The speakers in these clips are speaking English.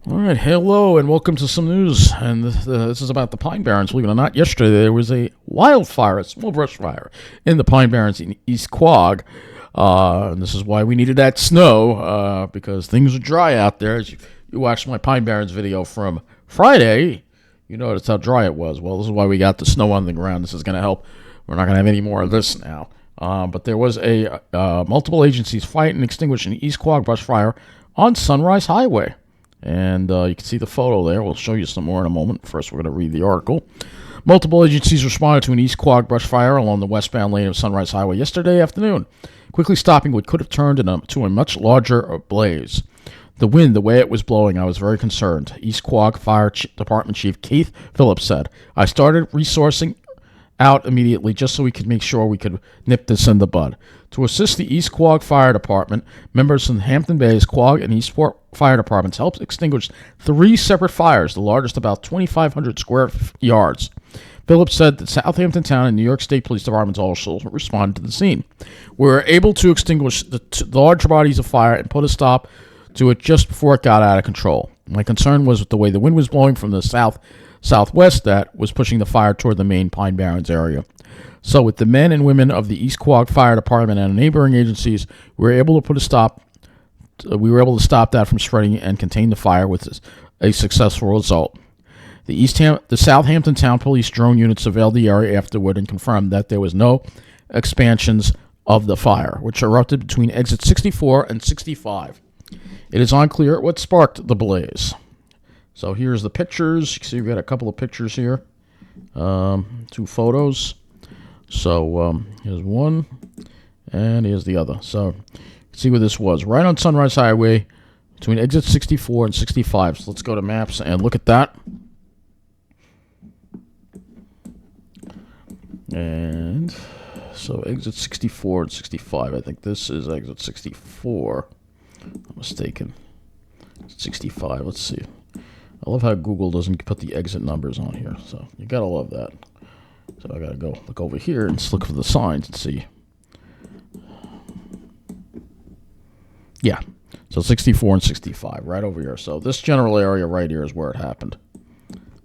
All right, hello and welcome to some news. And this is about the Pine Barrens. Believe it or not, yesterday there was a wildfire, a small brush fire, in the Pine Barrens in East Quogue. And this is why we needed that snow, because things are dry out there. As you watched my Pine Barrens video from Friday, you noticed how dry it was. Well, this is why we got the snow on the ground. This is going to help. We're not going to have any more of this now. But there was a multiple agencies fight and extinguish an East Quogue brush fire on Sunrise Highway. And you can see the photo there. We'll show you some more in a moment. First, we're going to read the article. Multiple agencies responded to an East Quogue brush fire along the westbound lane of Sunrise Highway yesterday afternoon, quickly stopping what could have turned into a much larger blaze. The wind, the way it was blowing, I was very concerned, East Quogue Fire Department Chief Keith Phillips said. I started resourcing out immediately just so we could make sure we could nip this in the bud. To assist the East Quogue Fire Department, members from Hampton Bays, Quogue, and Eastport Fire Departments helped extinguish 3 separate fires, the largest about 2,500 square yards. Phillips said that Southampton Town and New York State Police Departments also responded to the scene. We were able to extinguish the large bodies of fire and put a stop to it just before it got out of control. My concern was with the way the wind was blowing from the southwest that was pushing the fire toward the main Pine Barrens area. So with the men and women of the East Quogue Fire Department and neighboring agencies, we were able to stop that from spreading and contain the fire with a successful result. The Southampton Town Police drone unit surveilled the area afterward and confirmed that there was no expansions of the fire, which erupted between exit 64 and 65. It is unclear what sparked the blaze. So here's the pictures. You can see we've got a couple of pictures here. 2 photos. So here's one, and here's the other. So you can see where this was. Right on Sunrise Highway between exit 64 and 65. So let's go to maps and look at that. And so exit 64 and 65. I think this is exit 64. I'm mistaken. 65. Let's see. I love how Google doesn't put the exit numbers on here. So you gotta love that. So I gotta go look over here and look for the signs and see. Yeah. So 64 and 65, right over here. So this general area right here is where it happened.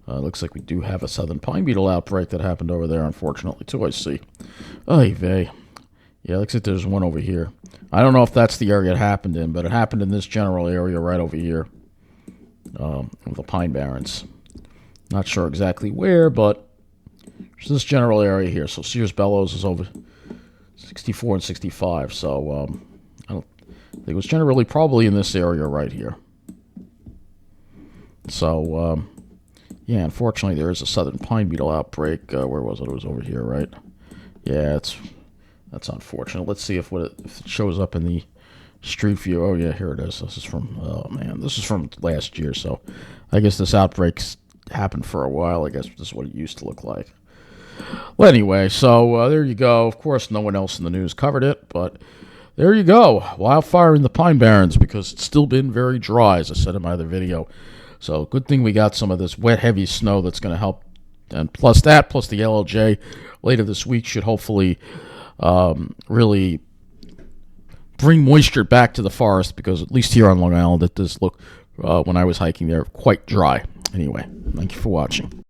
Looks like we do have a southern pine beetle outbreak that happened over there, unfortunately, too, I see. Oy vey. Yeah, looks like there's one over here. I don't know if that's the area it happened in, but it happened in this general area right over here. With the Pine Barrens. Not sure exactly where, but there's this general area here. So Sears Bellows is over 64 and 65. So I don't think it was generally probably in this area right here. So yeah, unfortunately there is a southern pine beetle outbreak. Where was it? It was over here, right? Yeah, that's unfortunate. Let's see if it shows up in the Street View. Oh yeah, here it is. This is from last year. So I guess this outbreak's happened for a while. I guess this is what it used to look like. Well, anyway, so there you go. Of course, no one else in the news covered it, but there you go. Wildfire in the Pine Barrens because it's still been very dry, as I said in my other video. So good thing we got some of this wet, heavy snow that's going to help. And plus the LLJ later this week should hopefully really bring moisture back to the forest, because at least here on Long Island it does look, when I was hiking there, quite dry. Anyway, thank you for watching.